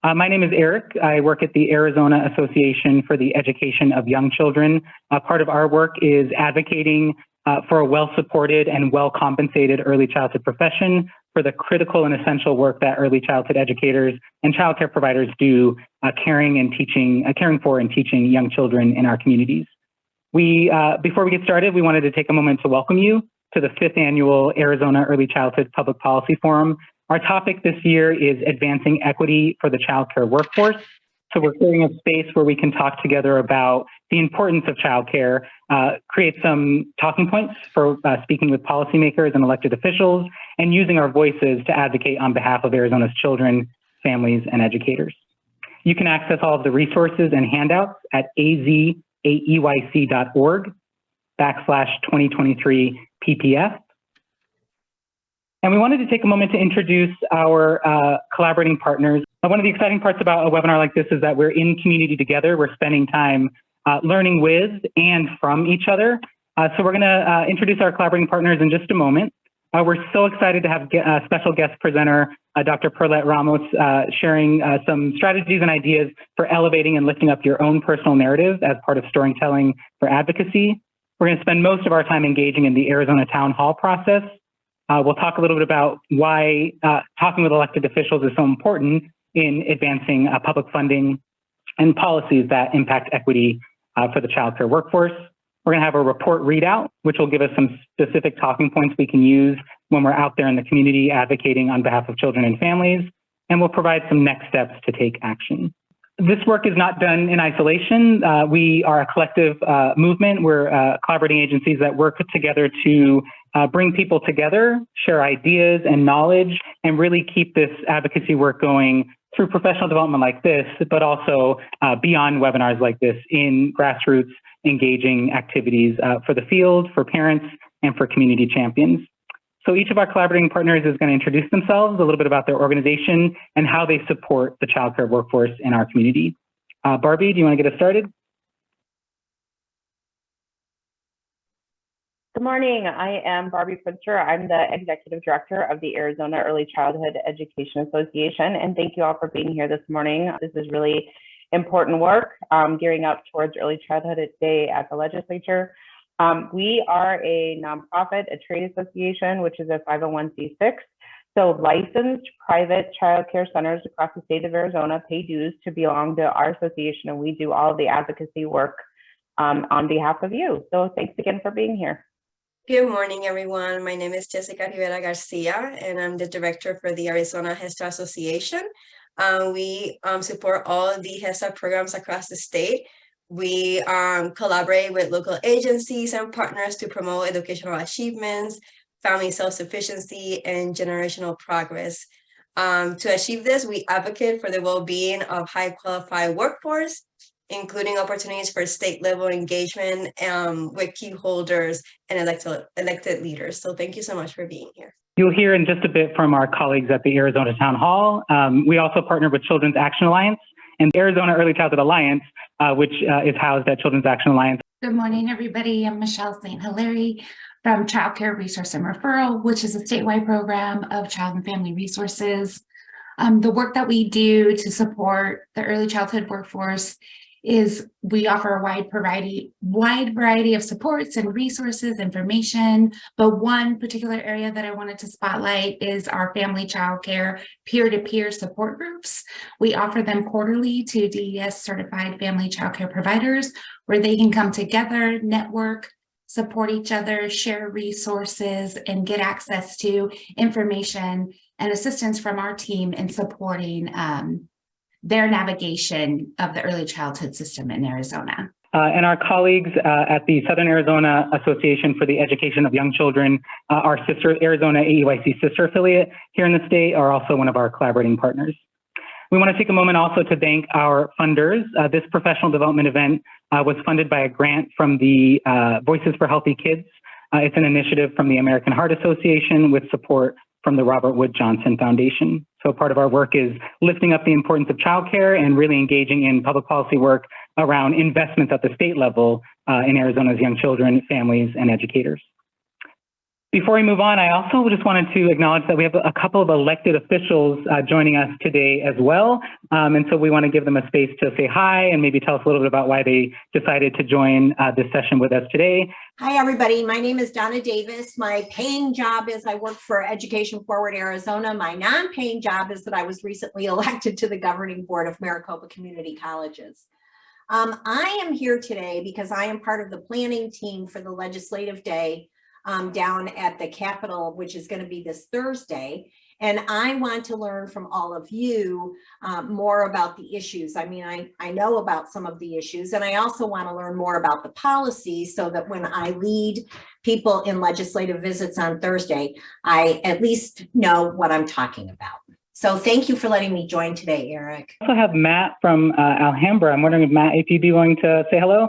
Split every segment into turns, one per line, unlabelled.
My name is Eric. I work at the Arizona Association for the Education of Young Children. Part of our work is advocating for a well-supported and well-compensated early childhood profession for the critical and essential work that early childhood educators and childcare providers do, caring for and teaching young children in our communities. Before we get started, we wanted to take a moment to welcome you to the 5th Annual Arizona Early Childhood Public Policy Forum. Our topic this year is advancing equity for the childcare workforce. So we're creating a space where we can talk together about the importance of childcare, create some talking points for speaking with policymakers and elected officials, and using our voices to advocate on behalf of Arizona's children, families, and educators. You can access all of the resources and handouts at AzAEYC.org/2023 PPF. And we wanted to take a moment to introduce our collaborating partners. One of the exciting parts about a webinar like this is that we're in community together. We're spending time learning with and from each other. So we're going to introduce our collaborating partners in just a moment. We're so excited to have a special guest presenter, Dr. Pearlette Ramos, sharing some strategies and ideas for elevating and lifting up your own personal narrative as part of storytelling for advocacy. We're going to spend most of our time engaging in the Arizona Town Hall process. We'll talk a little bit about why talking with elected officials is so important in advancing public funding and policies that impact equity for the childcare workforce. We're going to have a report readout, which will give us some specific talking points we can use when we're out there in the community advocating on behalf of children and families, and we'll provide some next steps to take action. This work is not done in isolation. We are a collective movement. We're collaborating agencies that work together to bring people together, share ideas and knowledge, and really keep this advocacy work going through professional development like this, but also beyond webinars like this in grassroots engaging activities for the field, for parents, and for community champions. So each of our collaborating partners is going to introduce themselves, a little bit about their organization, and how they support the childcare workforce in our community. Barbie, do you want to get us started?
Good morning. I am Barbie Pritzer. I'm the Executive Director of the Arizona Early Childhood Education Association, and thank you all for being here this morning. This is really important work, gearing up towards Early Childhood Day at the Legislature. We are a nonprofit, a trade association, which is a 501c6. So licensed private child care centers across the state of Arizona pay dues to belong to our association, and we do all of the advocacy work on behalf of you. So thanks again for being here.
Good morning, everyone. My name is Jessica Rivera Garcia, and I'm the director for the Arizona HESTA Association. We support all the HESTA programs across the state. We collaborate with local agencies and partners to promote educational achievements, family self-sufficiency, and generational progress. To achieve this, we advocate for the well-being of high-qualified workforce, including opportunities for state-level engagement with key holders and elected leaders. So thank you so much for being here.
You'll hear in just a bit from our colleagues at the Arizona Town Hall. We also partner with Children's Action Alliance and the Arizona Early Childhood Alliance, which is housed at Children's Action Alliance.
Good morning, everybody. I'm Michelle St. Hilaire from Child Care Resource and Referral, which is a statewide program of child and family resources. The work that we do to support the early childhood workforce is we offer a wide variety of supports and resources, information, but one particular area that I wanted to spotlight is our family child care peer-to-peer support groups. We offer them quarterly to DES certified family child care providers where they can come together, network, support each other, share resources, and get access to information and assistance from our team in supporting their navigation of the early childhood system in Arizona.
And our colleagues at the Southern Arizona Association for the Education of Young Children, our sister Arizona AEYC sister affiliate here in the state, are also one of our collaborating partners. We want to take a moment also to thank our funders. This professional development event was funded by a grant from the Voices for Healthy Kids. It's an initiative from the American Heart Association with support from the Robert Wood Johnson Foundation. So part of our work is lifting up the importance of childcare and really engaging in public policy work around investments at the state level in Arizona's young children, families, and educators. Before we move on, I also just wanted to acknowledge that we have a couple of elected officials joining us today as well. And so we want to give them a space to say hi and maybe tell us a little bit about why they decided to join this session with us today.
Hi, everybody. My name is Donna Davis. My paying job is I work for Education Forward Arizona. My non-paying job is that I was recently elected to the governing board of Maricopa Community Colleges. I am here today because I am part of the planning team for the legislative day down at the Capitol, which is going to be this Thursday. And I want to learn from all of you more about the issues. I mean, I know about some of the issues, and I also want to learn more about the policy so that when I lead people in legislative visits on Thursday, I at least know what I'm talking about. So thank you for letting me join today, Eric.
I also have Matt from Alhambra. I'm wondering if Matt, if you'd be willing to say hello.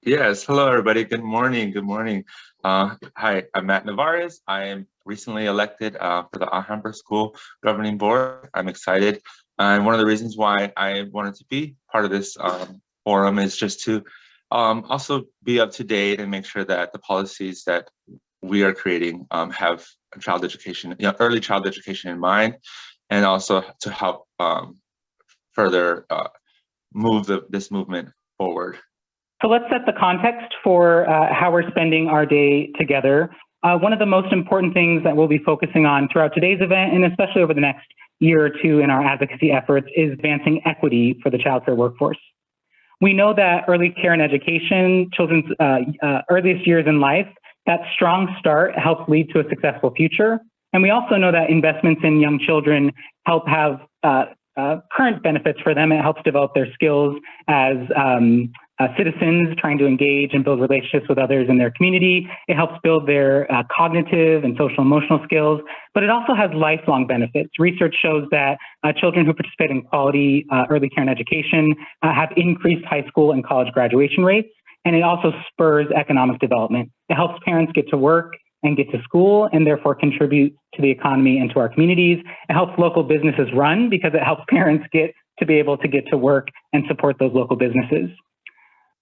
Yes, hello everybody. Good morning. Good morning. Hi, I'm Matt Navarez. I am recently elected for the Alhambra School Governing Board. I'm excited. And one of the reasons why I wanted to be part of this forum is just to also be up to date and make sure that the policies that we are creating have child education, early child education in mind, and also to help further move this movement forward.
So let's set the context for how we're spending our day together. One of the most important things that we'll be focusing on throughout today's event, and especially over the next year or two in our advocacy efforts, is advancing equity for the child care workforce. We know that early care and education, children's earliest years in life, that strong start helps lead to a successful future. And we also know that investments in young children help have current benefits for them. It helps develop their skills as citizens trying to engage and build relationships with others in their community. It helps build their cognitive and social emotional skills, but it also has lifelong benefits. Research shows that children who participate in quality early care and education have increased high school and college graduation rates, and it also spurs economic development. It helps parents get to work and get to school and therefore contribute to the economy and to our communities. It helps local businesses run because it helps parents get to be able to get to work and support those local businesses.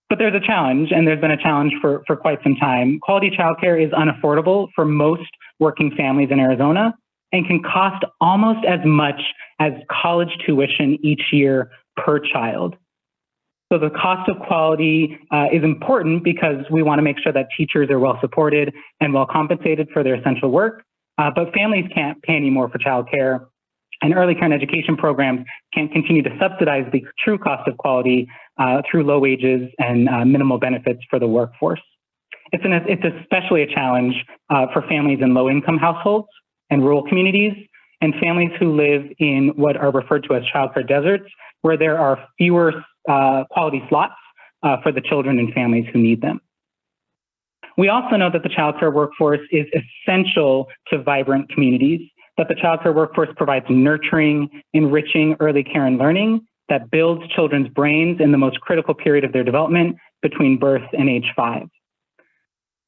But there's a challenge, and there's been a challenge for quite some time. Quality childcare is unaffordable for most working families in Arizona and can cost almost as much as college tuition each year per child. So the cost of quality is important because we want to make sure that teachers are well supported and well compensated for their essential work, but families can't pay any more for childcare, and early care and education programs can't continue to subsidize the true cost of quality through low wages and minimal benefits for the workforce. It's especially a challenge for families in low-income households and rural communities, and families who live in what are referred to as childcare deserts, where there are fewer quality slots for the children and families who need them. We also know that the childcare workforce is essential to vibrant communities, that the childcare workforce provides nurturing, enriching early care and learning that builds children's brains in the most critical period of their development between birth and age 5.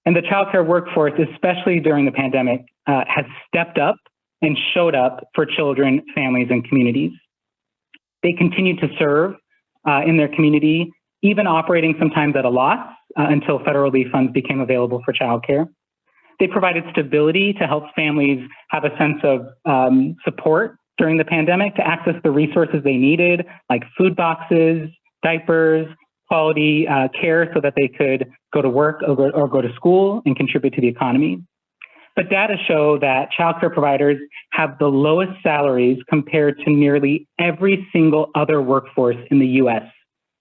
And the childcare workforce, especially during the pandemic, has stepped up and showed up for children, families, and communities. They continue to serve in their community, even operating sometimes at a loss until federal relief funds became available for childcare. They provided stability to help families have a sense of support during the pandemic to access the resources they needed, like food boxes, diapers, quality care so that they could go to work or go to school and contribute to the economy. But data show that childcare providers have the lowest salaries compared to nearly every single other workforce in the US.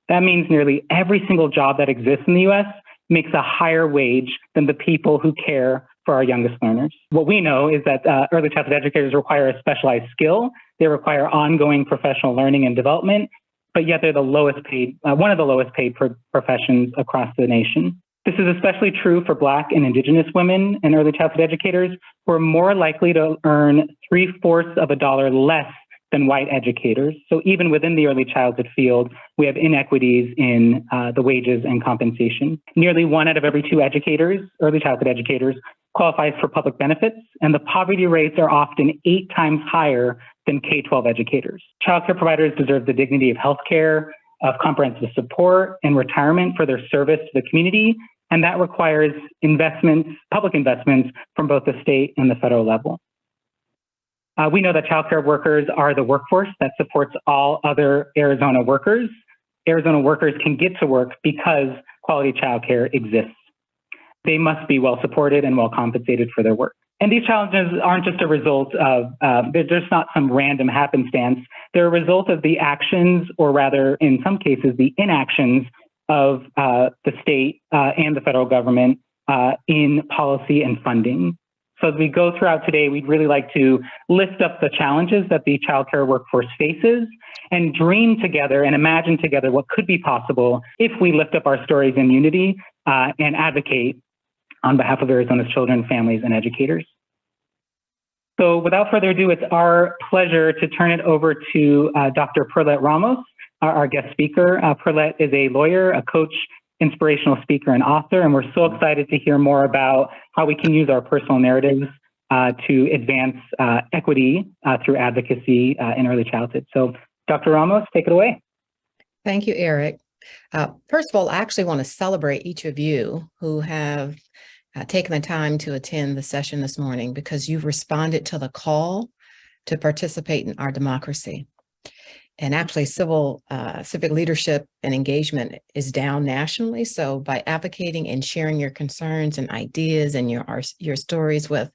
That means nearly every single job that exists in the US makes a higher wage than the people who care for our youngest learners. What we know is that early childhood educators require a specialized skill. They require ongoing professional learning and development, but yet they're the lowest paid, one of the lowest paid professions across the nation. This is especially true for Black and Indigenous women and early childhood educators who are more likely to earn 3/4 of a dollar less than white educators. So even within the early childhood field, we have inequities in the wages and compensation. Nearly 1 out of every 2 educators, early childhood educators, qualifies for public benefits, and the poverty rates are often 8 times higher than K-12 educators. Childcare providers deserve the dignity of healthcare, of comprehensive support, and retirement for their service to the community And that requires investments, public investments from both the state and the federal level. We know that childcare workers are the workforce that supports all other Arizona workers. Arizona workers can get to work because quality childcare exists. They must be well supported and well compensated for their work. And these challenges aren't just a result of, they're just not some random happenstance. They're a result of the actions, or rather, in some cases, the inactions of the state and the federal government in policy and funding. So as we go throughout today, we'd really like to lift up the challenges that the childcare workforce faces and dream together and imagine together what could be possible if we lift up our stories in unity and advocate on behalf of Arizona's children, families, and educators. So without further ado, it's our pleasure to turn it over to Dr. Pearlette Ramos, our guest speaker. Pearlette is a lawyer, a coach, inspirational speaker, and author, and we're so excited to hear more about how we can use our personal narratives to advance equity through advocacy in early childhood. So Dr. Ramos, take it away.
Thank you, Eric. First of all, I actually want to celebrate each of you who have taken the time to attend the session this morning, because you've responded to the call to participate in our democracy. And actually, civic leadership and engagement is down nationally. So by advocating and sharing your concerns and ideas and your stories with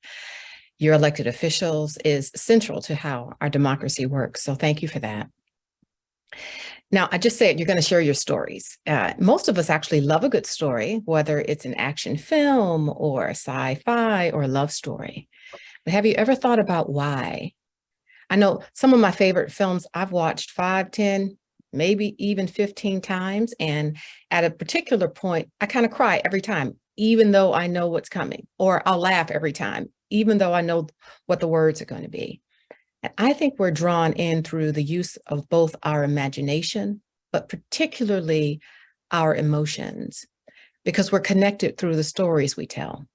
your elected officials is central to how our democracy works. So thank you for that. Now, I just said you're going to share your stories. Most of us actually love a good story, whether it's an action film or sci-fi or a love story. But have you ever thought about why? I know some of my favorite films I've watched 5, 10, maybe even 15 times. And at a particular point, I kind of cry every time, even though I know what's coming, or I'll laugh every time, even though I know what the words are going to be. And I think we're drawn in through the use of both our imagination, but particularly our emotions, because we're connected through the stories we tell.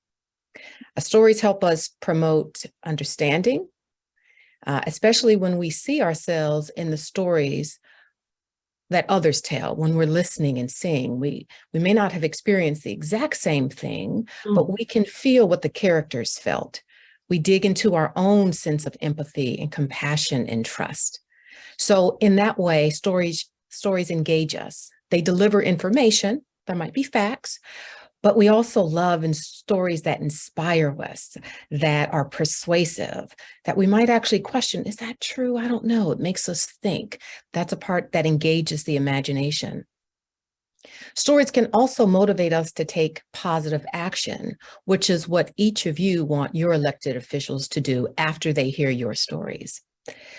Stories help us promote understanding, especially when we see ourselves in the stories that others tell. When we're listening and seeing, we may not have experienced the exact same thing, but we can feel what the characters felt. We dig into our own sense of empathy and compassion and trust. So in that way, stories engage us. They deliver information. There might be facts, but we also love in stories that inspire us, that are persuasive, that we might actually question, is that true? I don't know. It makes us think. That's a part that engages the imagination. Stories can also motivate us to take positive action, which is what each of you want your elected officials to do after they hear your stories.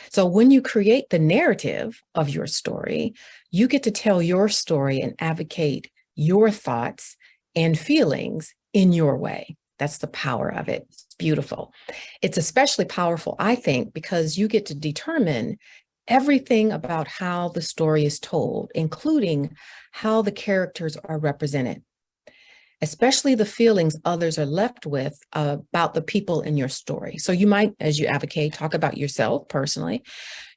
So when you create the narrative of your story, you get to tell your story and advocate your thoughts and feelings in your way. That's the power of it. It's beautiful. It's especially powerful, I think, because you get to determine everything about how the story is told, including how the characters are represented, especially the feelings others are left with about the people in your story. So you might, as you advocate, talk about yourself personally.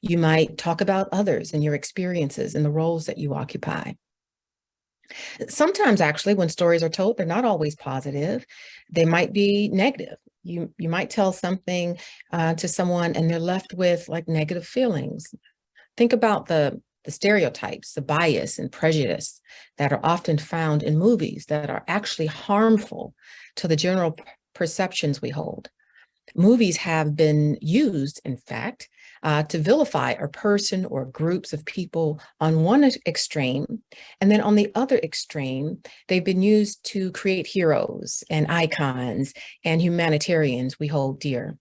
You might talk about others and your experiences and the roles that you occupy. Sometimes, actually, when stories are told, they're not always positive. They might be negative. You might tell something to someone and they're left with like negative feelings. Think about the stereotypes, the bias and prejudice that are often found in movies that are actually harmful to the general perceptions we hold. Movies have been used, in fact, to vilify a person or groups of people on one extreme, and then on the other extreme, they've been used to create heroes and icons and humanitarians we hold dear.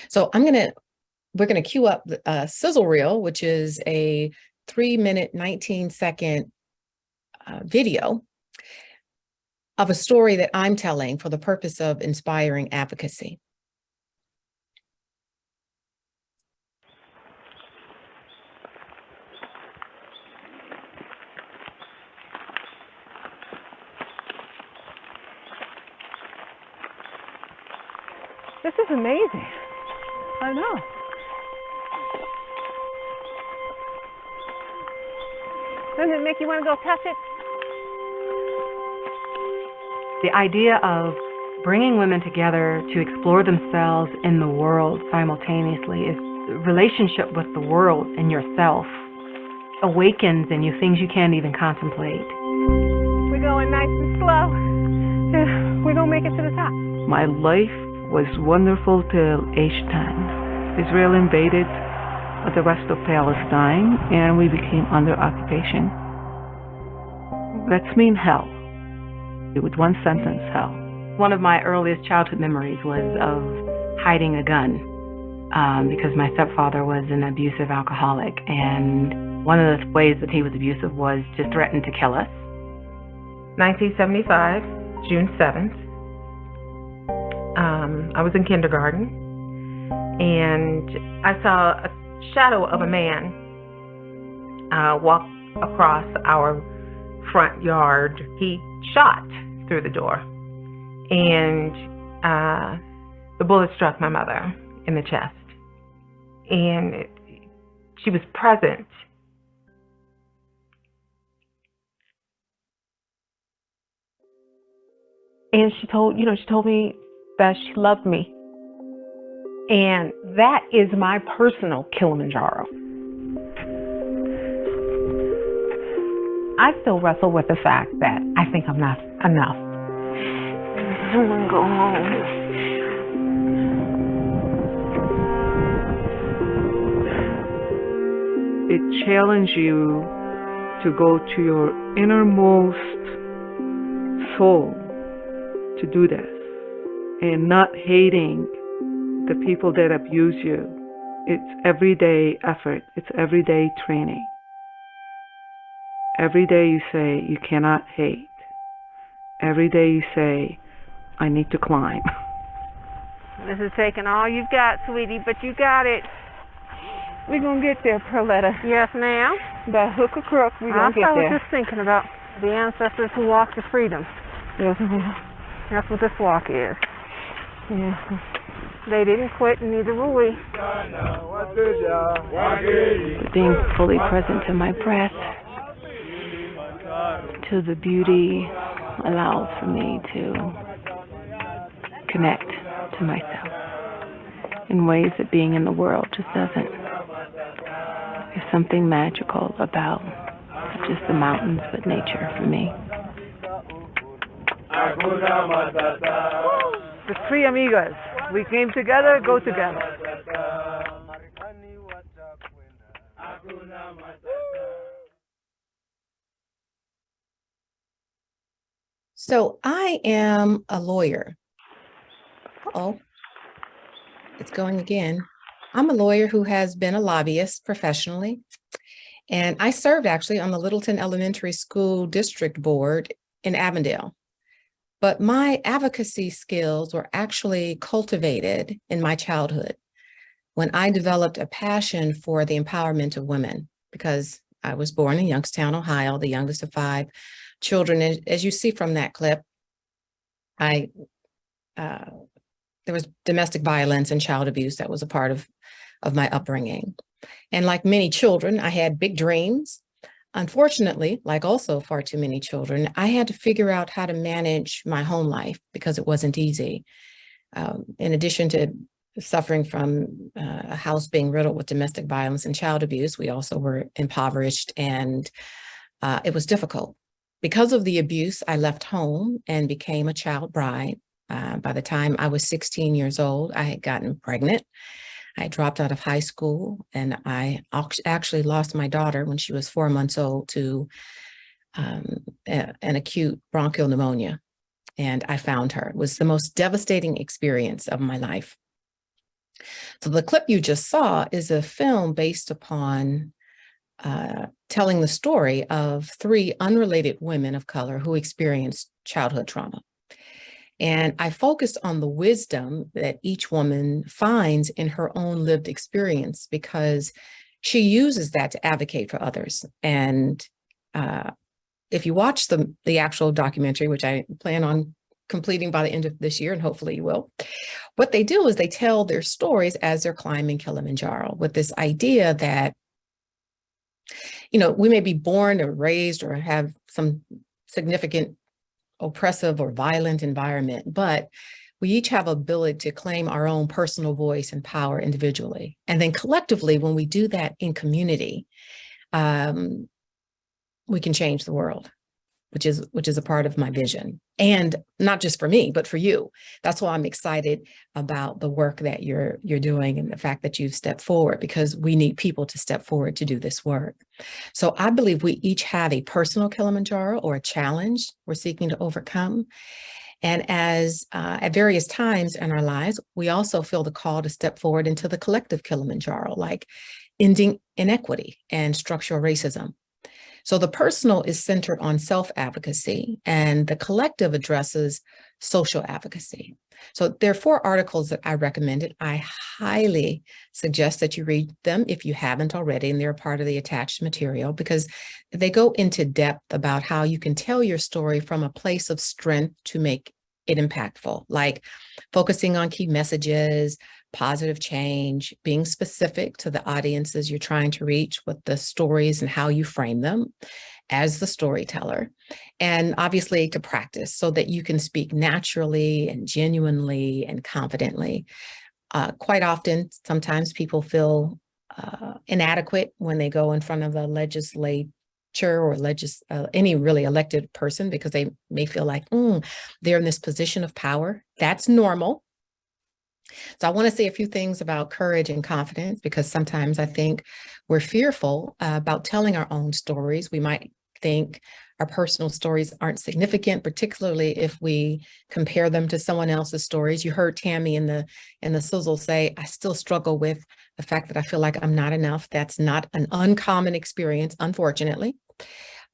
So we're gonna cue up a sizzle reel, which is a 3-minute, 19-second video of a story that I'm telling for the purpose of inspiring advocacy.
This is amazing. I know. Doesn't it make you want to go touch it? The idea of bringing women together to explore themselves in the world simultaneously is relationship with the world and yourself awakens in you things you can't even contemplate.
We're going nice and slow. We're gonna make it to the top.
My life was wonderful till age 10. Israel invaded the rest of Palestine and we became under occupation. That's mean hell. With one sentence, hell.
One of my earliest childhood memories was of hiding a gun because my stepfather was an abusive alcoholic, and one of the ways that he was abusive was to threaten to kill us. 1975, June 7th, I was in kindergarten, and I saw a shadow of a man walk across our front yard. He shot through the door, and the bullet struck my mother in the chest, and she was present.
And she told me that she loved me. And that is my personal Kilimanjaro. I still wrestle with the fact that I think I'm not enough. I want to go home.
It challenged you to go to your innermost soul to do this, and not hating the people that abuse you. It's everyday effort. It's everyday training. Every day you say you cannot hate. Every day you say, I need to climb.
This is taking all you've got, sweetie, but you got it. We're going to get there, Pearlette. Yes, ma'am. By hook or crook, we're going to get there. I was just thinking about the ancestors who walked to freedom. Yes, ma'am. That's what this walk is. Yeah. They didn't quit, and neither will we.
Being fully present to my breath, to the beauty, allows for me to connect to myself in ways that being in the world just doesn't. There's something magical about not just the mountains, but nature for me.
The three amigas. We came together, go together.
So I am a lawyer. Oh, it's going again. I'm a lawyer who has been a lobbyist professionally. And I served actually on the Littleton Elementary School District Board in Avondale. But my advocacy skills were actually cultivated in my childhood when I developed a passion for the empowerment of women, because I was born in Youngstown, Ohio, the youngest of 5 children. As you see from that clip, there was domestic violence and child abuse that was a part of my upbringing. And like many children, I had big dreams. Unfortunately, like also far too many children, I had to figure out how to manage my home life because it wasn't easy. In addition to suffering from a house being riddled with domestic violence and child abuse, we also were impoverished, and it was difficult. Because of the abuse, I left home and became a child bride. By the time I was 16 years old, I had gotten pregnant. I dropped out of high school, and I actually lost my daughter when she was 4 months old to an acute bronchial pneumonia. And I found her. It was the most devastating experience of my life. So the clip you just saw is a film based upon telling the story of 3 unrelated women of color who experienced childhood trauma. And I focused on the wisdom that each woman finds in her own lived experience, because she uses that to advocate for others. And if you watch the actual documentary, which I plan on completing by the end of this year, and hopefully you will, what they do is they tell their stories as they're climbing Kilimanjaro, with this idea that, we may be born or raised or have some significant oppressive or violent environment, but we each have ability to claim our own personal voice and power individually. And then collectively, when we do that in community, we can change the world, which is a part of my vision. And not just for me, but for you. That's why I'm excited about the work that you're doing and the fact that you've stepped forward, because we need people to step forward to do this work. So I believe we each have a personal Kilimanjaro or a challenge we're seeking to overcome. And as at various times in our lives, we also feel the call to step forward into the collective Kilimanjaro, like ending inequity and structural racism. So the personal is centered on self-advocacy, and the collective addresses social advocacy. So there are 4 articles that I recommended. I highly suggest that you read them if you haven't already, and they're part of the attached material, because they go into depth about how you can tell your story from a place of strength to make it impactful, like focusing on key messages, positive change, being specific to the audiences you're trying to reach with the stories and how you frame them as the storyteller, and obviously to practice so that you can speak naturally and genuinely and confidently. Quite often, sometimes people feel inadequate when they go in front of a legislator or any really elected person, because they may feel like they're in this position of power. That's normal. So I want to say a few things about courage and confidence, because sometimes I think we're fearful about telling our own stories. We might think our personal stories aren't significant, particularly if we compare them to someone else's stories. You heard Tammy in the sizzle say, I still struggle with the fact that I feel like I'm not enough. That's not an uncommon experience, unfortunately.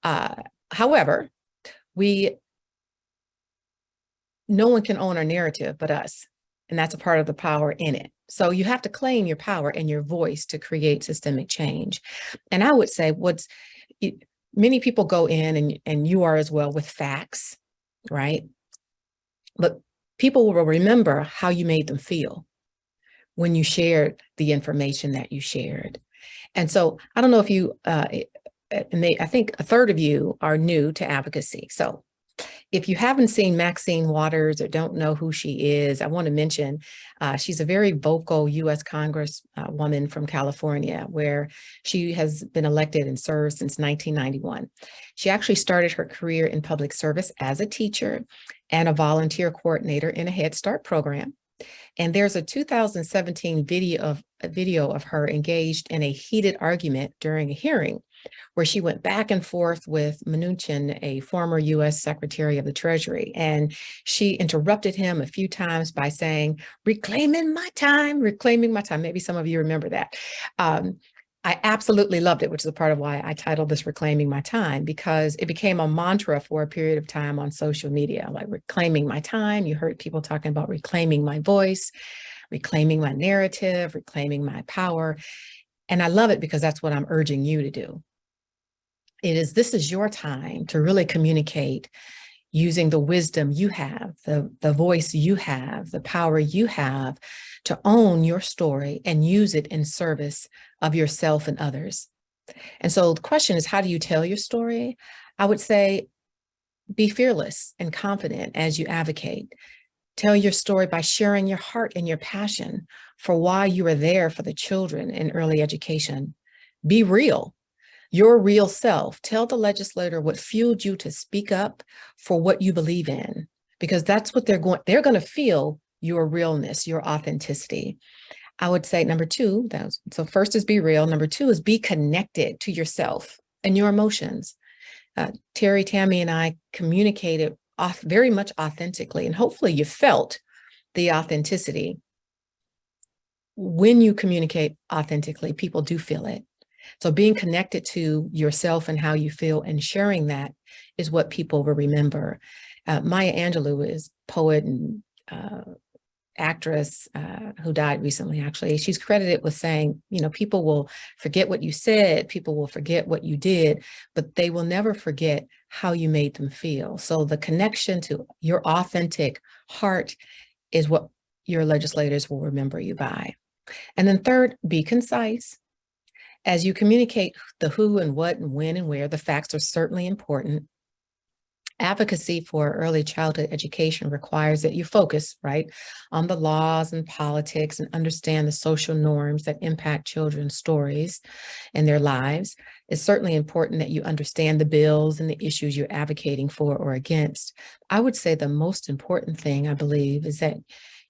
However, no one can own our narrative but us. And that's a part of the power in it. So you have to claim your power and your voice to create systemic change. And I would say many people go in, and you are as well, with facts, right? But people will remember how you made them feel when you shared the information that you shared. And so I don't know if you, I think a third of you are new to advocacy. So if you haven't seen Maxine Waters or don't know who she is, I want to mention she's a very vocal U.S. Congresswoman from California, where she has been elected and served since 1991. She actually started her career in public service as a teacher and a volunteer coordinator in a Head Start program. And there's a 2017 video of her engaged in a heated argument during a hearing, where she went back and forth with Mnuchin, a former U.S. Secretary of the Treasury. And she interrupted him a few times by saying, reclaiming my time. Maybe some of you remember that. I absolutely loved it, which is a part of why I titled this Reclaiming My Time, because it became a mantra for a period of time on social media, like reclaiming my time. You heard people talking about reclaiming my voice, reclaiming my narrative, reclaiming my power. And I love it because that's what I'm urging you to do. This is your time to really communicate using the wisdom you have, the voice you have, the power you have to own your story and use it in service of yourself and others. And so the question is, how do you tell your story? I would say, be fearless and confident as you advocate. Tell your story by sharing your heart and your passion for why you are there for the children in early education. Be real. Your real self. Tell the legislator what fueled you to speak up for what you believe in, because that's what they're going to feel, your realness, your authenticity. I would say number 2, so first is be real. Number 2 is be connected to yourself and your emotions. Terry, Tammy, and I communicated very much authentically, and hopefully you felt the authenticity. When you communicate authentically, people do feel it. So being connected to yourself and how you feel and sharing that is what people will remember. Maya Angelou is poet and actress who died recently, actually. She's credited with saying, people will forget what you said, people will forget what you did, but they will never forget how you made them feel. So the connection to your authentic heart is what your legislators will remember you by. And then third, be concise. As you communicate the who and what and when and where, the facts are certainly important. Advocacy for early childhood education requires that you focus, right, on the laws and politics and understand the social norms that impact children's stories and their lives. It's certainly important that you understand the bills and the issues you're advocating for or against. I would say the most important thing, I believe, is that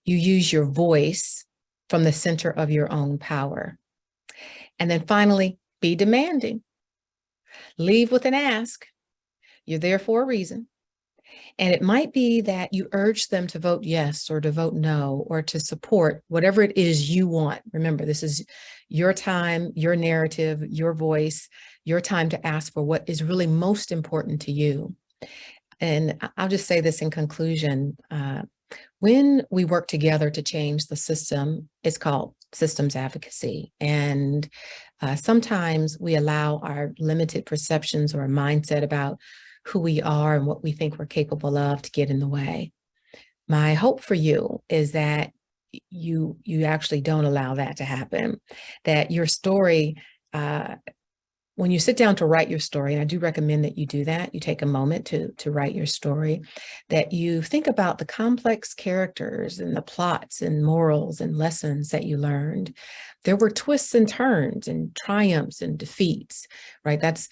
you use your voice from the center of your own power. And then finally, be demanding. Leave with an ask. You're there for a reason. And it might be that you urge them to vote yes or to vote no or to support whatever it is you want. Remember, this is your time, your narrative, your voice, your time to ask for what is really most important to you. And I'll just say this in conclusion. When we work together to change the system, it's called systems advocacy. And sometimes we allow our limited perceptions or a mindset about who we are and what we think we're capable of to get in the way. My hope for you is that you actually don't allow that to happen, that your story, when you sit down to write your story, and I do recommend that you do that, you take a moment to write your story, that you think about the complex characters and the plots and morals and lessons that you learned. There were twists and turns and triumphs and defeats, right? That's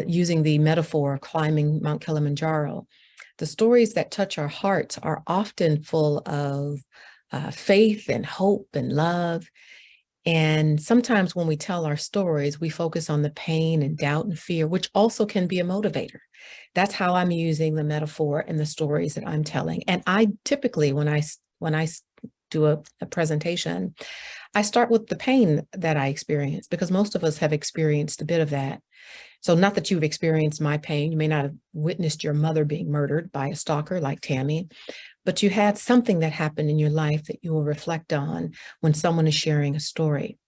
using the metaphor of climbing Mount Kilimanjaro. The stories that touch our hearts are often full of faith and hope and love. And sometimes when we tell our stories, we focus on the pain and doubt and fear, which also can be a motivator. That's how I'm using the metaphor in the stories that I'm telling. And I typically, when I do a presentation, I start with the pain that I experience, because most of us have experienced a bit of that. So not that you've experienced my pain, you may not have witnessed your mother being murdered by a stalker like Tammy, but you had something that happened in your life that you will reflect on when someone is sharing a story.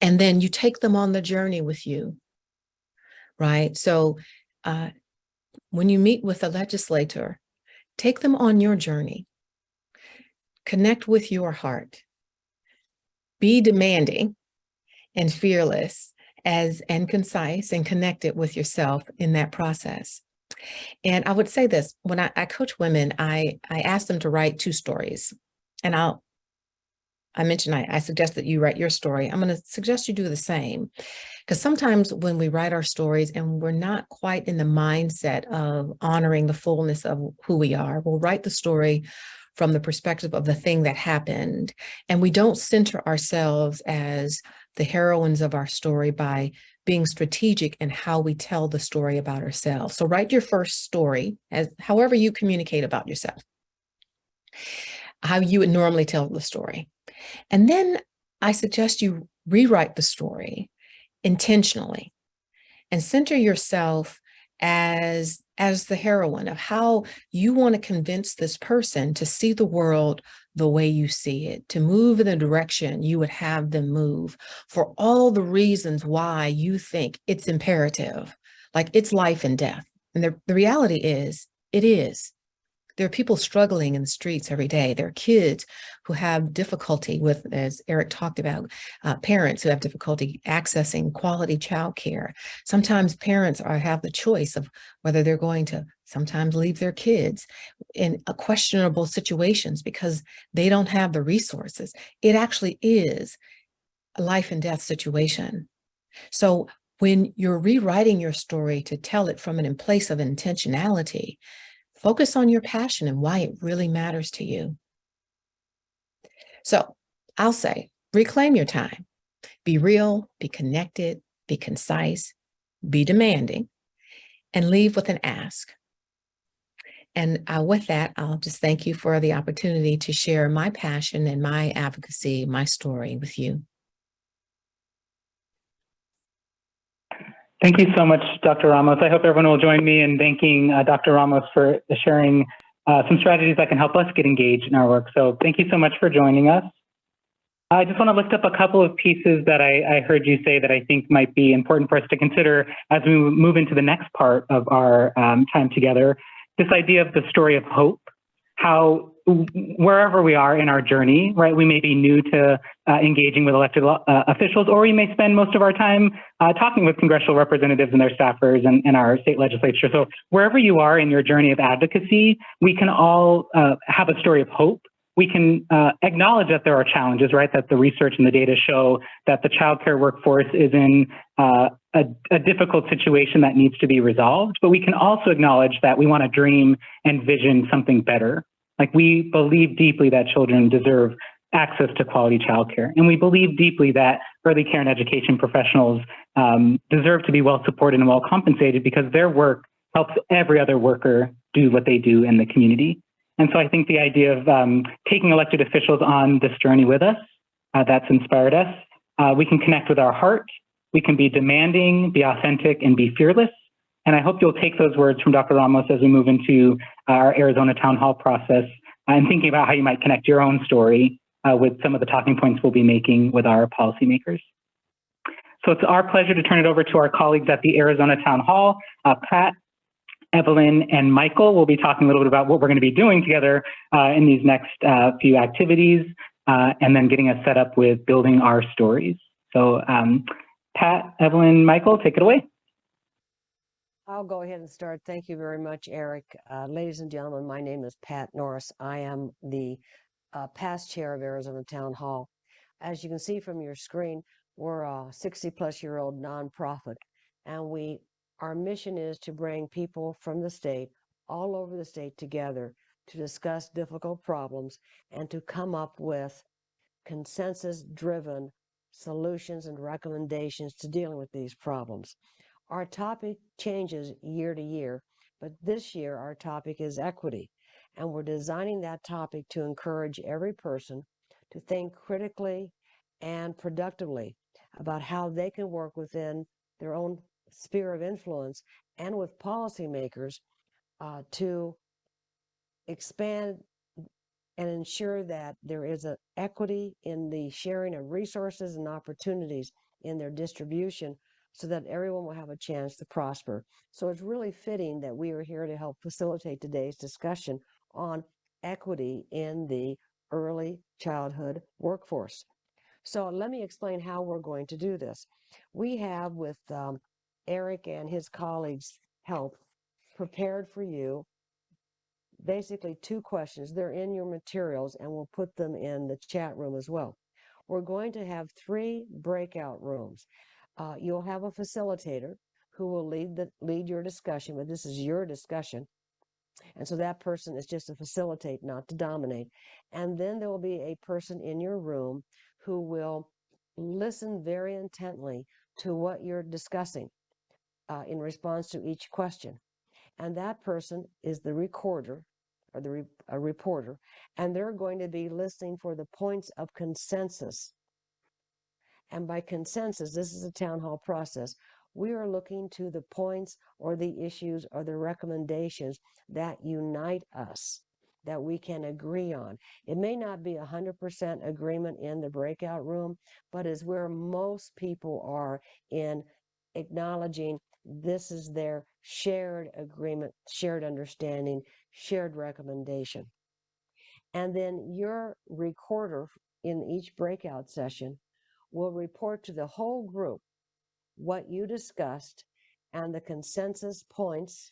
And then you take them on the journey with you, right? So when you meet with a legislator, take them on your journey. Connect with your heart. Be demanding and fearless and concise and connected with yourself in that process. And I would say this, when I coach women, I ask them to write 2 stories. And I mentioned I suggest that you write your story. I'm going to suggest you do the same, because sometimes when we write our stories and we're not quite in the mindset of honoring the fullness of who we are, we'll write the story from the perspective of the thing that happened. And we don't center ourselves as the heroines of our story by being strategic in how we tell the story about ourselves. So write your first story as however you communicate about yourself, how you would normally tell the story. And then I suggest you rewrite the story intentionally and center yourself as the heroine of how you want to convince this person to see the world the way you see it, to move in the direction you would have them move, for all the reasons why you think it's imperative, like it's life and death. And the reality is, it is. There are people struggling in the streets every day. There are kids who have difficulty with, as Eric talked about, parents who have difficulty accessing quality childcare. Sometimes parents have the choice of whether they're going to sometimes leave their kids in questionable situations because they don't have the resources. It actually is a life and death situation. So when you're rewriting your story to tell it from a place of intentionality, focus on your passion and why it really matters to you. So I'll say, reclaim your time. Be real, be connected, be concise, be demanding, and leave with an ask. And with that, I'll just thank you for the opportunity to share my passion and my advocacy, my story with you.
Thank you so much, Dr. Ramos. I hope everyone will join me in thanking Dr. Ramos for sharing some strategies that can help us get engaged in our work. So thank you so much for joining us. I just want to lift up a couple of pieces that I heard you say that I think might be important for us to consider as we move into the next part of our time together. This idea of the story of hope, how wherever we are in our journey, right, we may be new to engaging with elected officials, or we may spend most of our time talking with congressional representatives and their staffers and our state legislature. So wherever you are in your journey of advocacy, we can all have a story of hope. We can acknowledge that there are challenges, right, that the research and the data show that the childcare workforce is in a difficult situation that needs to be resolved. But we can also acknowledge that we want to dream and vision something better. Like, we believe deeply that children deserve access to quality childcare. And we believe deeply that early care and education professionals deserve to be well supported and well compensated, because their work helps every other worker do what they do in the community. And so I think the idea of taking elected officials on this journey with us, that's inspired us. We can connect with our heart. We can be demanding, be authentic, and be fearless. And I hope you'll take those words from Dr. Ramos as we move into our Arizona Town Hall process and thinking about how you might connect your own story with some of the talking points we'll be making with our policymakers. So it's our pleasure to turn it over to our colleagues at the Arizona Town Hall. Pat, Evelyn, and Michael will be talking a little bit about what we're going to be doing together in these next few activities, and then getting us set up with building our stories. So Pat, Evelyn, Michael, take it away.
I'll go ahead and start. Thank you very much, Eric. Ladies and gentlemen, my name is Pat Norris. I am the past chair of Arizona Town Hall. As you can see from your screen, we're a 60-plus-year-old nonprofit, and our mission is to bring people from the state, all over the state, together to discuss difficult problems and to come up with consensus-driven solutions and recommendations to dealing with these problems. Our topic changes year to year, but this year our topic is equity, and we're designing that topic to encourage every person to think critically and productively about how they can work within their own sphere of influence and with policymakers to expand and ensure that there is an equity in the sharing of resources and opportunities in their distribution, so that everyone will have a chance to prosper. So it's really fitting that we are here to help facilitate today's discussion on equity in the early childhood workforce. So let me explain how we're going to do this. We have, with Eric and his colleagues' help, prepared for you basically 2 questions. They're in your materials, and we'll put them in the chat room as well. We're going to have 3 breakout rooms. You'll have a facilitator who will lead your discussion, but this is your discussion. And so that person is just to facilitate, not to dominate. And then there will be a person in your room who will listen very intently to what you're discussing in response to each question. And that person is the recorder, or a reporter, and they're going to be listening for the points of consensus. And by consensus, this is a town hall process, we are looking to the points or the issues or the recommendations that unite us, that we can agree on. It may not be 100% agreement in the breakout room, but is where most people are in acknowledging this is their shared agreement, shared understanding, shared recommendation. And then your recorder in each breakout session will report to the whole group what you discussed and the consensus points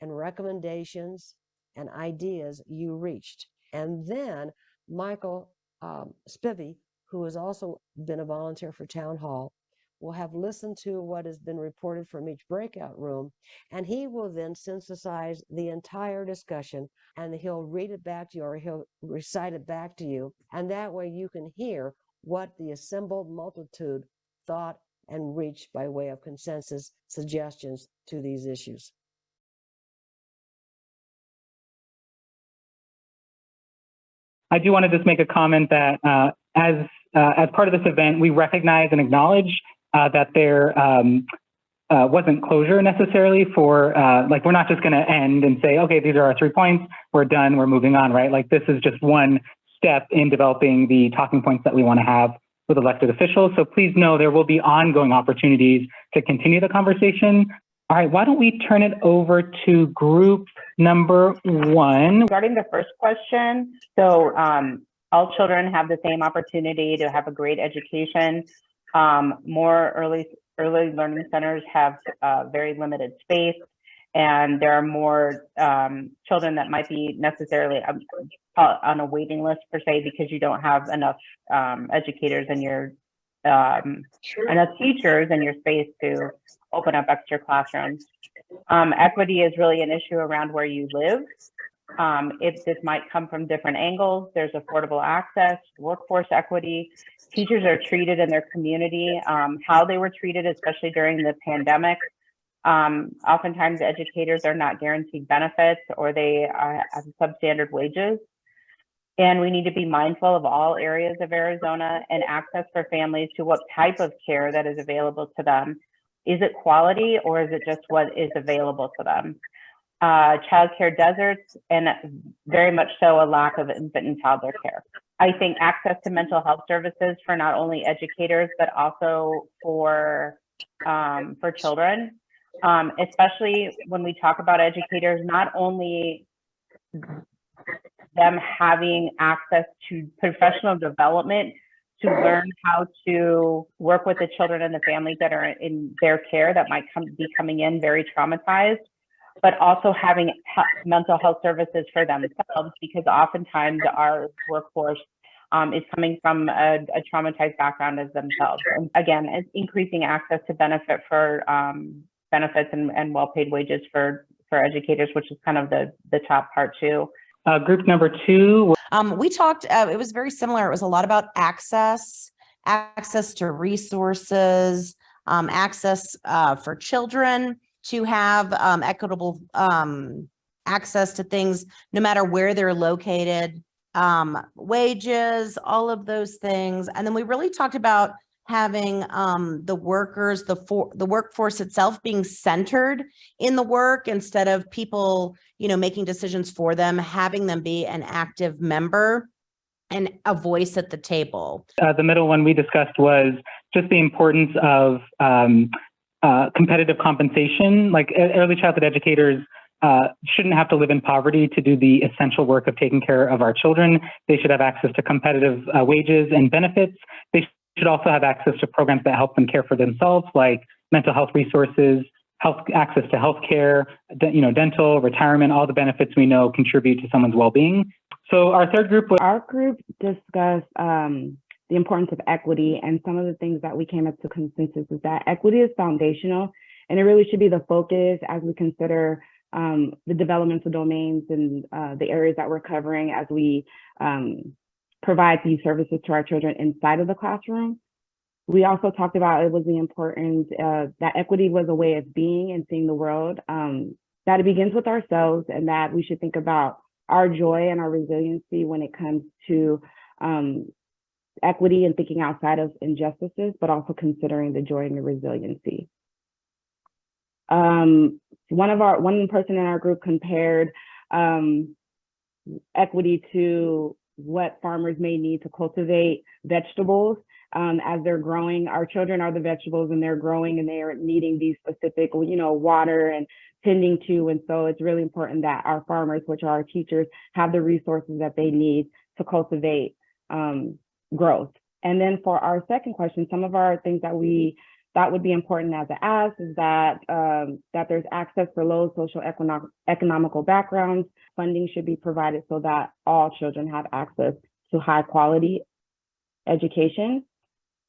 and recommendations and ideas you reached. And then Michael Spivey, who has also been a volunteer for Town Hall, will have listened to what has been reported from each breakout room, and he will then synthesize the entire discussion, and he'll read it back to you, or he'll recite it back to you, and that way you can hear what the assembled multitude thought and reached by way of consensus suggestions to these issues.
I do want to just make a comment that as part of this event, we recognize and acknowledge that there wasn't closure necessarily for, like, we're not just going to end and say, okay, these are our 3 points, we're done, we're moving on, right? Like, this is just one step in developing the talking points that we want to have with elected officials. So please know there will be ongoing opportunities to continue the conversation. All right, why don't we turn it over to group number 1.
Regarding the first question, so all children have the same opportunity to have a great education. More early learning centers have very limited space, and there are more children that might be necessarily on a waiting list per se, because you don't have enough educators in your enough teachers in your space to open up extra classrooms. Equity is really an issue around where you live. This might come from different angles. There's affordable access, workforce equity. Teachers are treated in their community, how they were treated, especially during the pandemic. Oftentimes educators are not guaranteed benefits, or they have substandard wages. And we need to be mindful of all areas of Arizona and access for families to what type of care that is available to them. Is it quality, or is it just what is available to them? Childcare deserts, and very much so a lack of infant and toddler care. I think access to mental health services for not only educators, but also for children, especially when we talk about educators, not only them having access to professional development to learn how to work with the children and the families that are in their care that might be coming in very traumatized, but also having mental health services for themselves, because oftentimes our workforce is coming from a traumatized background as themselves. And again, it's increasing access to benefits and well-paid wages for educators, which is kind of the top part too.
Group number 2.
We talked, it was very similar. It was a lot about access to resources, access for children to have equitable access to things, no matter where they're located, wages, all of those things. And then we really talked about having the workers, the workforce itself being centered in the work, instead of people, making decisions for them, having them be an active member and a voice at the table.
The middle one we discussed was just the importance of competitive compensation. Like early childhood educators shouldn't have to live in poverty to do the essential work of taking care of our children. They should have access to competitive wages and benefits. They should also have access to programs that help them care for themselves, like mental health resources, access to health care, dental, retirement, all the benefits we know contribute to someone's well-being. So our third group was...
Our group discussed the importance of equity, and some of the things that we came up to consensus is that equity is foundational, and it really should be the focus as we consider the developmental domains and the areas that we're covering as we provide these services to our children inside of the classroom. We also talked about it was the importance that equity was a way of being and seeing the world, that it begins with ourselves, and that we should think about our joy and our resiliency when it comes to equity and thinking outside of injustices, but also considering the joy and the resiliency. One person in our group compared equity to what farmers may need to cultivate vegetables as they're growing. Our children are the vegetables, and they're growing, and they are needing these specific, water and tending to. And so it's really important that our farmers, which are our teachers, have the resources that they need to cultivate growth. And then for our second question, some of our things that we thought would be important as an ask is that there's access for low social economical backgrounds. Funding should be provided so that all children have access to high quality education,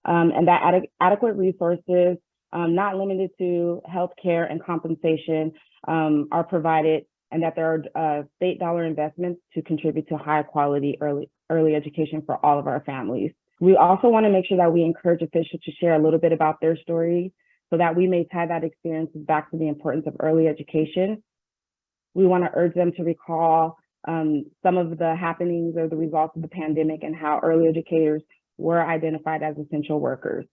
and that adequate resources, not limited to healthcare and compensation, are provided, and that there are state dollar investments to contribute to high quality early education for all of our families. We also want to make sure that we encourage officials to share a little bit about their story so that we may tie that experience back to the importance of early education. We want to urge them to recall some of the happenings or the results of the pandemic and how early educators were identified as essential workers.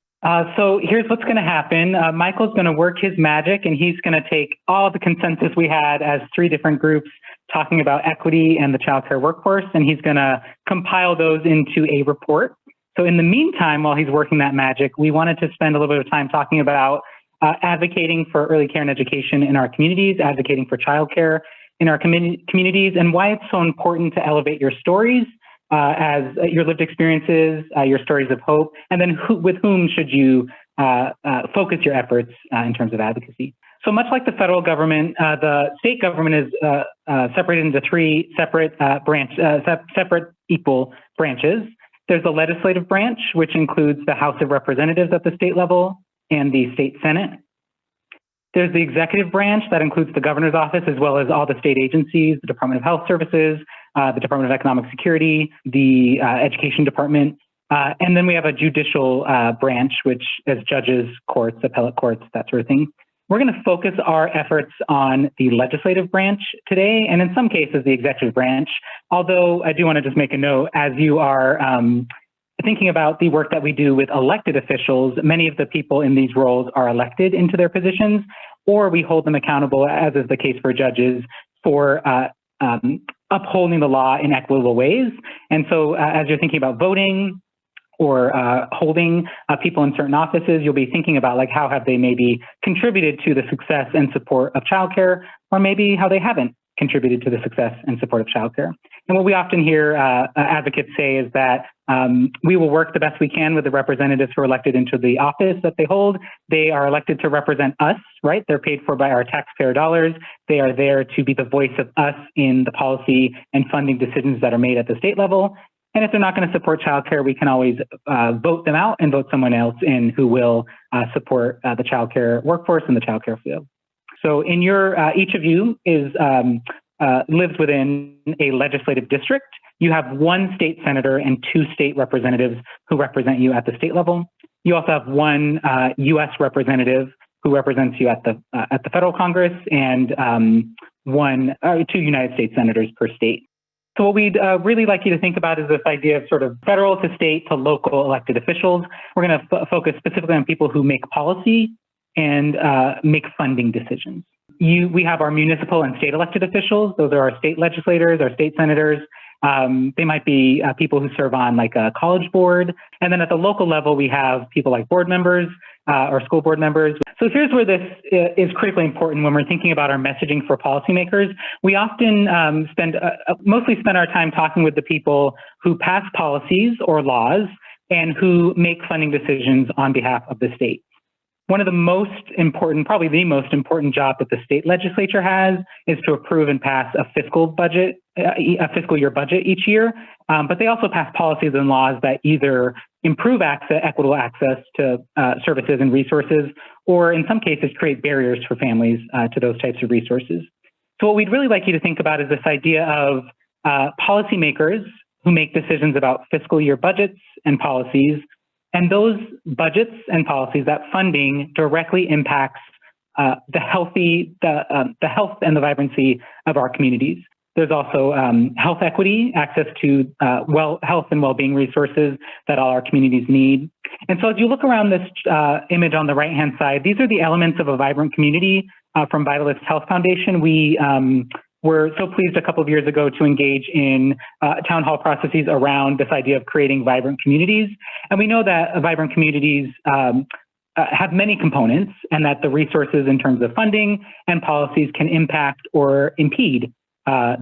So here's what's going to happen. Michael's going to work his magic, and he's going to take all the consensus we had as 3 different groups talking about equity and the child care workforce, and he's going to compile those into a report. So in the meantime, while he's working that magic, we wanted to spend a little bit of time talking about advocating for early care and education in our communities, advocating for childcare in our communities, and why it's so important to elevate your stories as your lived experiences, your stories of hope, and then with whom should you focus your efforts in terms of advocacy. So much like the federal government, the state government is separated into three separate separate equal branches. There's the legislative branch, which includes the House of Representatives at the state level and the state Senate. There's the executive branch that includes the governor's office as well as all the state agencies, the Department of Health Services, the Department of Economic Security, the Education Department. And then we have a judicial branch, which is judges, courts, appellate courts, that sort of thing. We're going to focus our efforts on the legislative branch today, and in some cases, the executive branch. Although I do want to just make a note, as you are thinking about the work that we do with elected officials, many of the people in these roles are elected into their positions, or we hold them accountable, as is the case for judges, for upholding the law in equitable ways. And so as you're thinking about voting, or holding people in certain offices, you'll be thinking about like how have they maybe contributed to the success and support of childcare, or maybe how they haven't contributed to the success and support of childcare. And what we often hear advocates say is that we will work the best we can with the representatives who are elected into the office that they hold. They are elected to represent us, right? They're paid for by our taxpayer dollars. They are there to be the voice of us in the policy and funding decisions that are made at the state level. And if they're not going to support childcare, we can always vote them out and vote someone else in who will support the childcare workforce and the childcare field. So in your, each of you is lives within a legislative district. You have one state senator and two state representatives who represent you at the state level. You also have one U.S. representative who represents you at the federal Congress, and two United States senators per state. So what we'd really like you to think about is this idea of sort of federal to state to local elected officials. We're going to focus specifically on people who make policy and make funding decisions. We have our municipal and state elected officials. Those are our state legislators, our state senators. They might be people who serve on like a college board. And then at the local level, we have people like board members or school board members. So here's where this is critically important when we're thinking about our messaging for policymakers. We often mostly spend our time talking with the people who pass policies or laws and who make funding decisions on behalf of the state. One of the most important, probably the most important job that the state legislature has is to approve and pass a fiscal budget, a fiscal year budget each year. But they also pass policies and laws that either improve equitable access to services and resources, or in some cases create barriers for families to those types of resources. So what we'd really like you to think about is this idea of policymakers who make decisions about fiscal year budgets and policies. And those budgets and policies, that funding directly impacts the health and the vibrancy of our communities. There's also health equity, access to health and well-being resources that all our communities need. And so as you look around this image on the right-hand side, these are the elements of a vibrant community from Vitalist Health Foundation. We were so pleased a couple of years ago to engage in town hall processes around this idea of creating vibrant communities. And we know that vibrant communities have many components, and that the resources in terms of funding and policies can impact or impede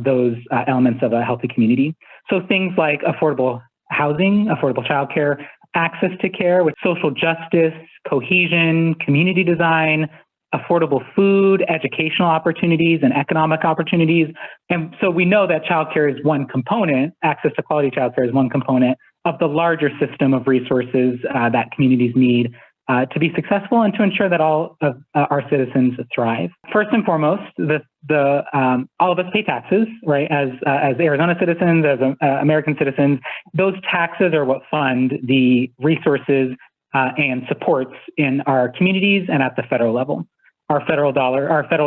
those elements of a healthy community. So things like affordable housing, affordable childcare, access to care with social justice, cohesion, community design, affordable food, educational opportunities, and economic opportunities. And so we know that childcare is one component, access to quality childcare is one component of the larger system of resources that communities need to be successful and to ensure that all of our citizens thrive. First and foremost, all of us pay taxes, right? As Arizona citizens, as American citizens, those taxes are what fund the resources and supports in our communities and at the federal level. Our federal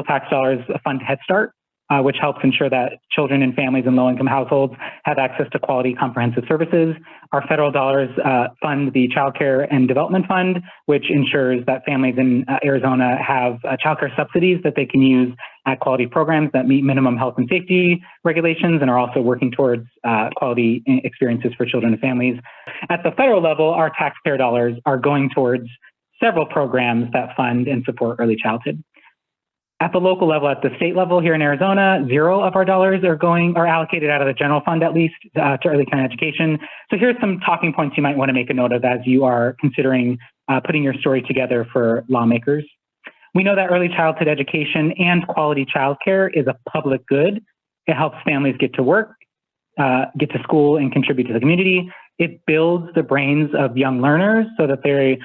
tax dollars fund Head Start, which helps ensure that children and families in low-income households have access to quality comprehensive services. Our federal dollars fund the Child Care and Development Fund, which ensures that families in Arizona have child care subsidies that they can use at quality programs that meet minimum health and safety regulations and are also working towards quality experiences for children and families. At the federal level, our taxpayer dollars are going towards several programs that fund and support early childhood. At the local level, at the state level here in Arizona, 0 of our dollars are allocated out of the general fund, at least, to early childhood education. So here's some talking points you might want to make a note of as you are considering putting your story together for lawmakers. We know that early childhood education and quality childcare is a public good. It helps families get to work, get to school, and contribute to the community. It builds the brains of young learners so that they,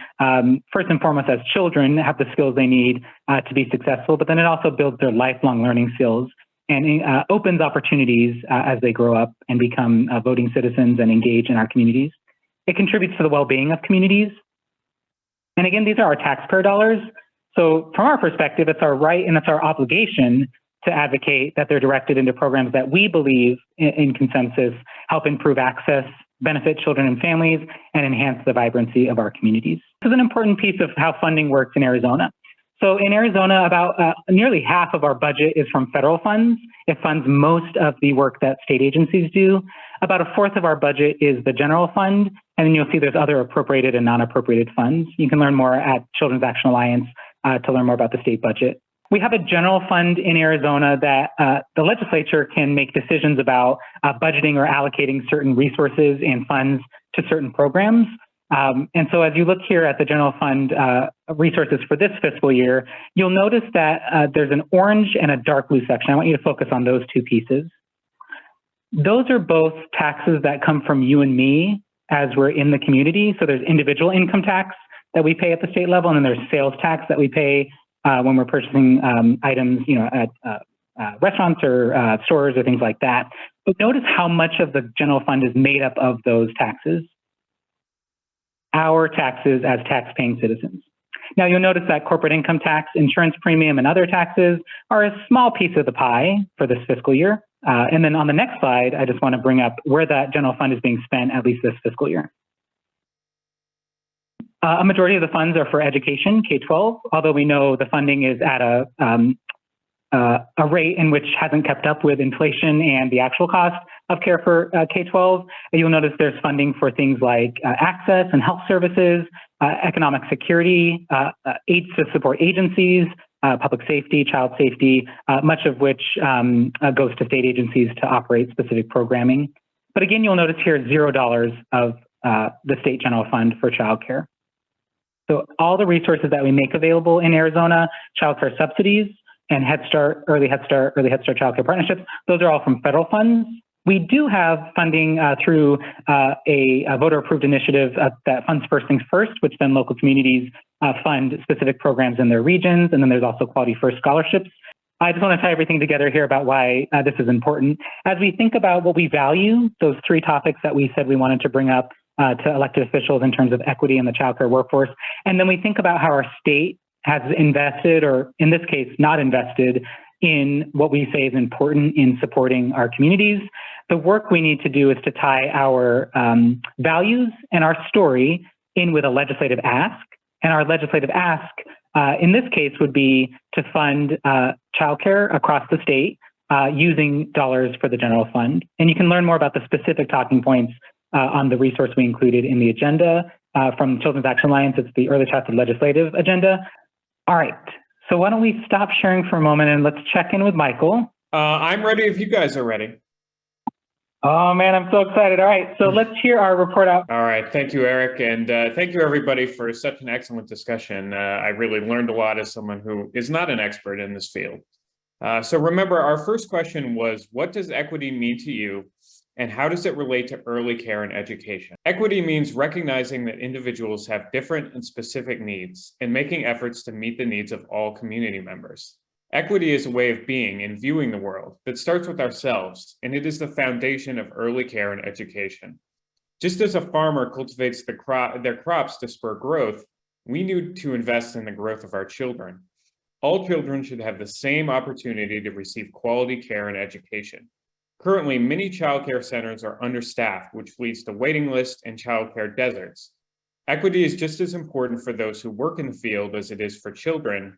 first and foremost as children, have the skills they need to be successful, but then it also builds their lifelong learning skills and opens opportunities as they grow up and become voting citizens and engage in our communities. It contributes to the well-being of communities. And again, these are our taxpayer dollars. So from our perspective, it's our right and it's our obligation to advocate that they're directed into programs that we believe in consensus help improve access, benefit children and families, and enhance the vibrancy of our communities. This is an important piece of how funding works in Arizona. So in Arizona, about nearly half of our budget is from federal funds. It funds most of the work that state agencies do. About a fourth of our budget is the general fund, and then you'll see there's other appropriated and non-appropriated funds. You can learn more at Children's Action Alliance to learn more about the state budget. We have a general fund in Arizona that the legislature can make decisions about budgeting or allocating certain resources and funds to certain programs. And so as you look here at the general fund resources for this fiscal year, you'll notice that there's an orange and a dark blue section. I want you to focus on those two pieces. Those are both taxes that come from you and me as we're in the community. So there's individual income tax that we pay at the state level, and then there's sales tax that we pay when we're purchasing items, at restaurants or stores or things like that. But notice how much of the general fund is made up of those taxes, our taxes as tax-paying citizens. Now you'll notice that corporate income tax, insurance premium, and other taxes are a small piece of the pie for this fiscal year. And then on the next slide, I just want to bring up where that general fund is being spent, at least this fiscal year. A majority of the funds are for education, K-12, although we know the funding is at a rate in which hasn't kept up with inflation and the actual cost of care for K-12. You'll notice there's funding for things like access and health services, economic security, aids to support agencies, public safety, child safety, much of which goes to state agencies to operate specific programming. But again, you'll notice here $0 of the state general fund for childcare. So all the resources that we make available in Arizona, childcare subsidies and Head Start, early Head Start childcare partnerships, those are all from federal funds. We do have funding through a voter-approved initiative that funds First Things First, which then local communities fund specific programs in their regions. And then there's also Quality First scholarships. I just want to tie everything together here about why this is important. As we think about what we value, those 3 topics that we said we wanted to bring up to elected officials in terms of equity in the childcare workforce. And then we think about how our state has invested, or in this case, not invested, in what we say is important in supporting our communities. The work we need to do is to tie our values and our story in with a legislative ask. And our legislative ask, in this case, would be to fund childcare across the state using dollars for the general fund. And you can learn more about the specific talking points on the resource we included in the agenda from Children's Action Alliance. It's the Early Childhood Legislative Agenda. All right, so why don't we stop sharing for a moment and let's check in with Michael.
I'm ready if you guys are ready.
Oh man, I'm so excited. All right, so let's hear our report out.
All right, thank you, Eric. And thank you everybody for such an excellent discussion. I really learned a lot as someone who is not an expert in this field. So remember, our first question was, what does equity mean to you? And how does it relate to early care and education? Equity means recognizing that individuals have different and specific needs and making efforts to meet the needs of all community members. Equity is a way of being and viewing the world that starts with ourselves, and it is the foundation of early care and education. Just as a farmer cultivates their crops to spur growth, we need to invest in the growth of our children. All children should have the same opportunity to receive quality care and education. Currently, many childcare centers are understaffed, which leads to waiting lists and childcare deserts. Equity is just as important for those who work in the field as it is for children,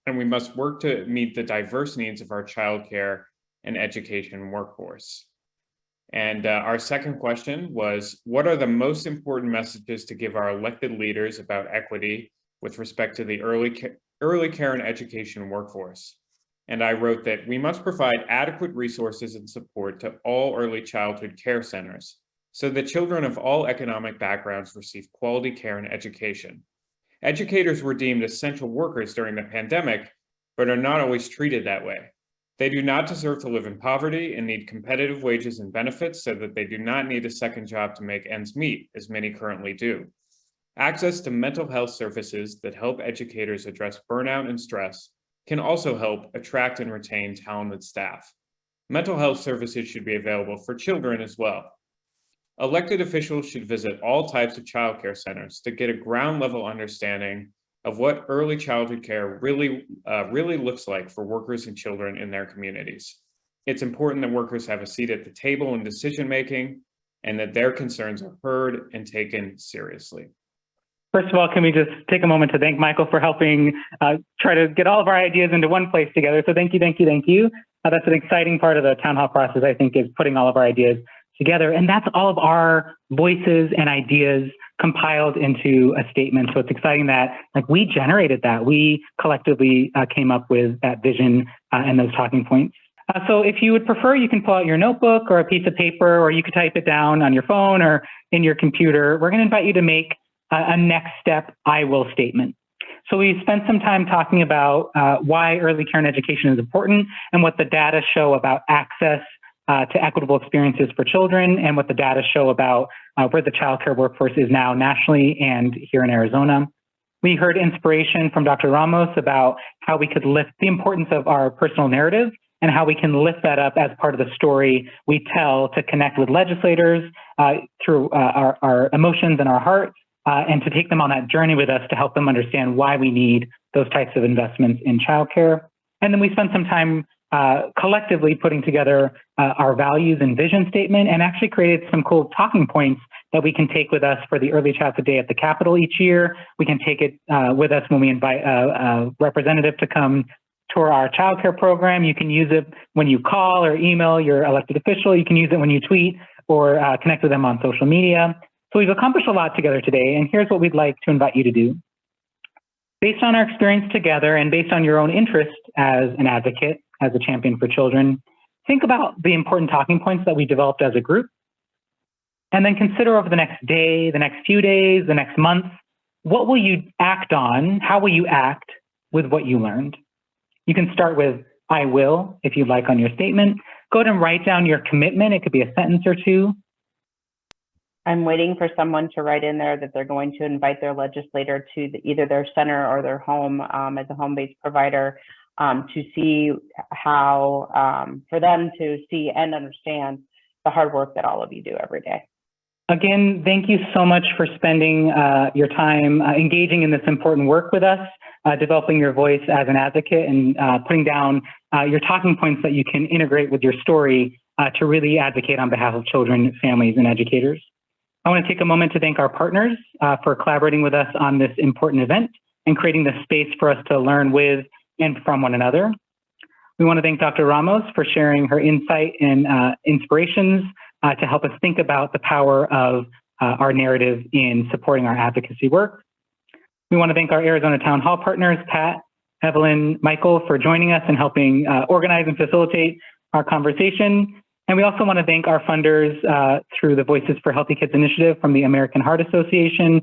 and we must work to meet the diverse needs of our childcare and education workforce. And our second question was, what are the most important messages to give our elected leaders about equity with respect to the early care and education workforce. And I wrote that we must provide adequate resources and support to all early childhood care centers so that children of all economic backgrounds receive quality care and education. Educators were deemed essential workers during the pandemic, but are not always treated that way. They do not deserve to live in poverty and need competitive wages and benefits so that they do not need a second job to make ends meet, as many currently do. Access to mental health services that help educators address burnout and stress can also help attract and retain talented staff. Mental health services should be available for children as well. Elected officials should visit all types of childcare centers to get a ground level understanding of what early childhood care really looks like for workers and children in their communities. It's important that workers have a seat at the table in decision making and that their concerns are heard and taken seriously.
First of all, can we just take a moment to thank Michael for helping try to get all of our ideas into one place together. So thank you, thank you, thank you. That's an exciting part of the town hall process, I think, is putting all of our ideas together. And that's all of our voices and ideas compiled into a statement. So it's exciting that we generated that. We collectively came up with that vision and those talking points. So if you would prefer, you can pull out your notebook or a piece of paper, or you could type it down on your phone or in your computer. We're going to invite you to make a next step I will statement. So we spent some time talking about why early care and education is important and what the data show about access to equitable experiences for children, and what the data show about where the childcare workforce is now nationally and here in Arizona. We heard inspiration from Dr. Ramos about how we could lift the importance of our personal narrative and how we can lift that up as part of the story we tell to connect with legislators through our emotions and our hearts, and to take them on that journey with us to help them understand why we need those types of investments in childcare. And then we spent some time collectively putting together our values and vision statement, and actually created some cool talking points that we can take with us for the Early Childhood Day at the Capitol each year. We can take it with us when we invite a representative to come tour our childcare program. You can use it when you call or email your elected official. You can use it when you tweet or connect with them on social media. So we've accomplished a lot together today, and here's what we'd like to invite you to do. Based on our experience together and based on your own interest as an advocate, as a champion for children, think about the important talking points that we developed as a group, and then consider over the next day, the next few days, the next month, what will you act on? How will you act with what you learned? You can start with I will, if you'd like, on your statement. Go ahead and write down your commitment. It could be a sentence or two.
I'm waiting for someone to write in there that they're going to invite their legislator to either their center or their home as a home-based provider to see how, for them to see and understand the hard work that all of you do every day.
Again, thank you so much for spending your time engaging in this important work with us, developing your voice as an advocate, and putting down your talking points that you can integrate with your story to really advocate on behalf of children, families, and educators. I want to take a moment to thank our partners for collaborating with us on this important event and creating the space for us to learn with and from one another. We want to thank Dr. Ramos for sharing her insight and inspirations to help us think about the power of our narrative in supporting our advocacy work. We want to thank our Arizona Town Hall partners, Pat, Evelyn, Michael, for joining us and helping organize and facilitate our conversation. And we also want to thank our funders through the Voices for Healthy Kids initiative from the American Heart Association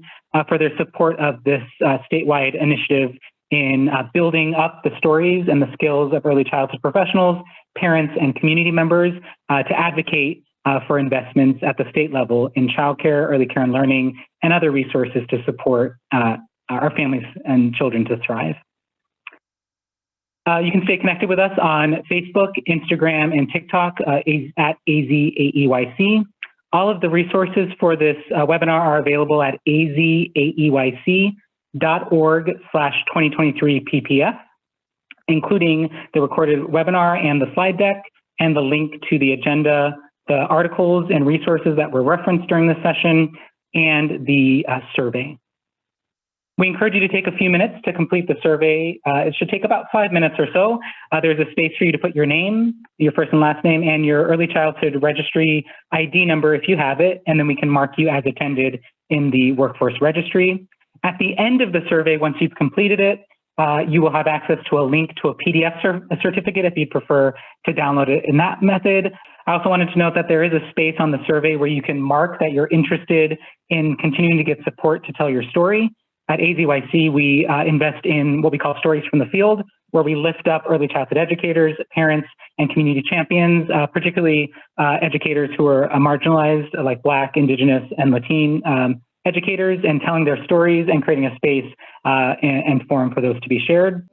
for their support of this statewide initiative in building up the stories and the skills of early childhood professionals, parents, and community members to advocate for investments at the state level in childcare, early care and learning, and other resources to support our families and children to thrive. You can stay connected with us on Facebook, Instagram, and TikTok at AzAEYC. All of the resources for this webinar are available at azaeyc.org/2023 PPF, including the recorded webinar and the slide deck, and the link to the agenda, the articles and resources that were referenced during this session, and the survey. We encourage you to take a few minutes to complete the survey. It should take about 5 minutes or so. There's a space for you to put your name, your first and last name, and your early childhood registry ID number if you have it, and then we can mark you as attended in the workforce registry. At the end of the survey, once you've completed it, you will have access to a link to a PDF certificate if you'd prefer to download it in that method. I also wanted to note that there is a space on the survey where you can mark that you're interested in continuing to get support to tell your story. At AzAEYC, we invest in what we call stories from the field, where we lift up early childhood educators, parents, and community champions, particularly educators who are marginalized, like Black, Indigenous, and Latine educators, and telling their stories and creating a space and forum for those to be shared.